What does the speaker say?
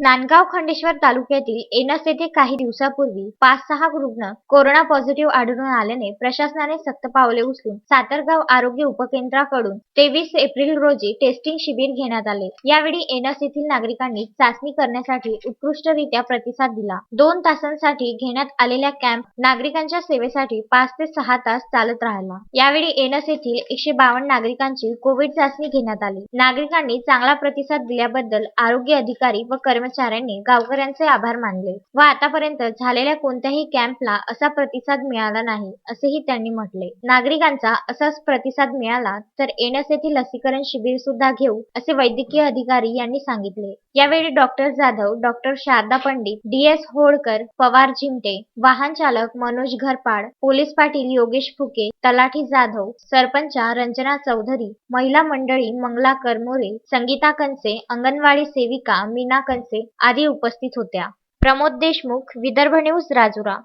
नांदगाव खंडेश्वर तालुक्यातील एनस येथे काही दिवसापूर्वी 5-6 रुग्ण कोरोना पॉझिटिव्ह आढळून आल्याने प्रशासनाने सक्त पावले उचलून सातरगाव आरोग्य उपकेंद्राकडून 23 एप्रिल रोजी टेस्टिंग शिबिर घेण्यात आले। यावेळी एनस येथील नागरिकांनी चाचणी करण्यासाठी उत्कृष्टरित्या प्रतिसाद दिला। 2 तासांसाठी घेण्यात आलेल्या कॅम्प नागरिकांच्या सेवेसाठी 5 ते 6 तास चालत राहिला। यावेळी एनस येथील 152 नागरिकांची कोविड चाचणी घेण्यात आली। नागरिकांनी चांगला प्रतिसाद दिल्याबद्दल आरोग्य अधिकारी व कर्मचाऱ्यांनी गावकऱ्यांचे आभार मानले व आतापर्यंत झालेल्या कोणत्याही कॅम्पला असा प्रतिसाद मिळाला नाही असेही त्यांनी म्हटले। नागरिकांचा असाच प्रतिसाद मिळाला तर एनस येथील लसीकरण शिबिर सुद्धा घेऊ असे वैद्यकीय अधिकारी यांनी सांगितले। यावेळी doctor Jadhav, doctor Sharada Pandit, DS Holkar, Pawar Jimte, वाहन चालक मनोज घरपाड, पोलीस पाटील योगेश फुके, तलाठी जाधव, सरपंचा रंजना चौधरी, महिला मंडळी मंगला करमोरे, संगीता कंसे, अंगणवाडी सेविका मीना कंसे आदी उपस्थित होत्या। प्रमोद देशमुख, विदर्भ न्यूज, राजुरा।